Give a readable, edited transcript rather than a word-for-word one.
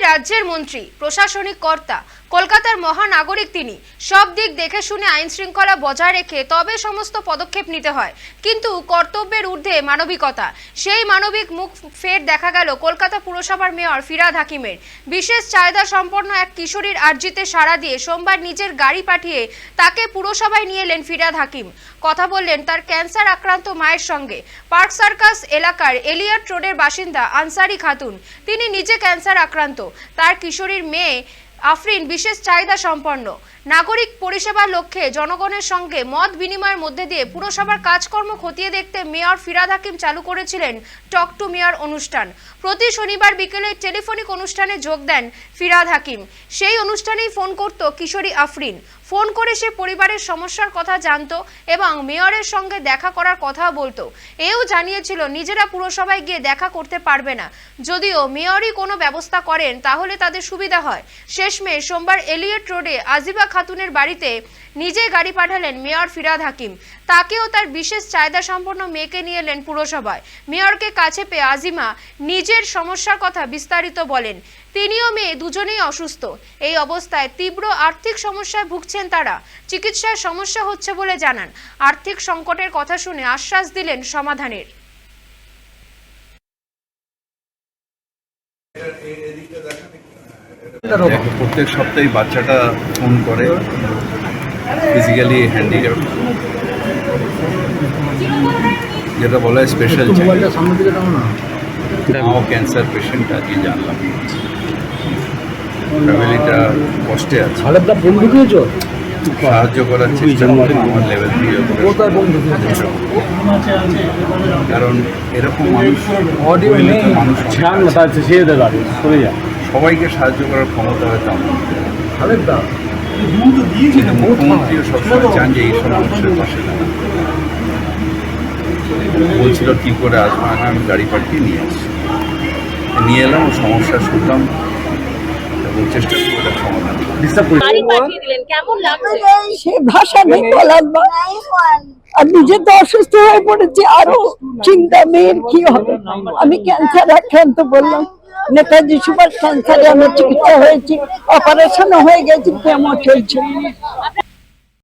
রাজ্যের মন্ত্রী, প্রশাসনিক কর্তা, কলকাতার মহানাগরিক তিনি। সব দিক দেখে শুনে আইন শৃঙ্খলা বজায় রেখে তবে সমস্ত পদক্ষেপ নিতে হয়, কিন্তু কর্তব্যের ঊর্ধ্বে মানবিকতা। সেই মানবিক মুখ ফের দেখা গেল কলকাতা পুরসভার মেয়র ফিরহাদ হাকিমের। বিশেষ চাহিদা সম্পন্ন এক কিশোরীর আর্জিতে সাড়া দিয়ে সোমবার নিজের গাড়ি পাঠিয়ে তাকে পুরসভায় নিয়ে এলেন ফিরহাদ হাকিম। কথা বললেন তার ক্যান্সার আক্রান্ত মায়ের সঙ্গে। পার্ক সার্কাস এলাকার এলিয়ট রোডের বাসিন্দা আনসারি খাতুন, তিনি নিজে ক্যান্সার আক্রান্ত। তার কিশোরীর মেয়ে আফরিন বিশেষ চাহিদা সম্পন্ন। নাগরিক পরিষেবার লক্ষ্যে জনগণের সঙ্গে মত বিনিময়ের মধ্যে দিয়ে পুরসভার কাজকর্ম খতিয়ে দেখতে মেয়র ফিরহাদ হাকিম চালু করেছিলেন টক টু মেয়র অনুষ্ঠান। প্রতি শনিবার বিকেলে টেলিফোনিক অনুষ্ঠানে যোগ দেন ফিরহাদ হাকিম। সেই অনুষ্ঠানেই ফোন করত কিশোরী আফরিন। ফোন করে সে পরিবারের সমস্যার কথা জানতো এবং মেয়রের সঙ্গে দেখা করার কথা বলতো। এও জানিয়েছিল নিজেরা পুরসভায় গিয়ে দেখা করতে পারবে না, যদিও মেয়রই কোনো ব্যবস্থা করেন তাহলে তাদের সুবিধা হয়। শেষমেশ সোমবার এলিয়ট রোডে আজিবা খাতুনের বাড়িতে নিজে গাড়ি পাঠালেন মেয়র ফিরহাদ হাকিম। তাকেও তার বিশেষ চাহিদা সম্পন্ন মেয়েকে নিয়ে এলেন পুরসভায়। মেয়রকে কাছে পেয়ে আজিমা নিজের সমস্যার কথা বিস্তারিত বলেন। তিনিও মেয়ে দুজনেই অসুস্থ। এই অবস্থায় তীব্র আর্থিক সমস্যায় ভুগছেন তারা। চিকিৎসার সমস্যা হচ্ছে বলে জানান। আর্থিক সংকটের কথা শুনে আশ্বাস দিলেন সমাধানের। প্রত্যেক সপ্তাহে বাচ্চাটা ফোন করে, ফিজিক্যালি হ্যান্ডিক্যাপ, যেটা বলা হয় স্পেশাল চাইল্ড। ক্যান্সার পেশেন্ট আজকে জানলাম। ফ্যামিলিটা কষ্টে আছে, সাহায্য করার চেষ্টা করে আমার লেভেল দিয়ে, কারণ এরকম মানুষ সবাইকে সাহায্য করার ক্ষমতা হয়তো আমার। মুখ্যমন্ত্রীও সবসময় চান যে এইসব মানুষের পাশে দাঁড়ান। বলছিল কী করে আসবো, আমি গাড়ি পাঠিয়ে নিয়ে আসছি, নিয়ে এলাম, ও সমস্যা শুনলাম এবং চেষ্টা করি ওটার সমাধান। সে ভাষা নেই বলার, আর নিজে তো অসুস্থ হয়ে পড়েছি, আরো চিন্তা মেয়ের কি হবে। আমি ক্যান্সার আক্রান্ত বললাম, নেতাজি সুভাষ ক্যান্সারে আমার চিকিৎসা হয়েছি, অপারেশনও হয়ে গেছি, কেমন চলছে।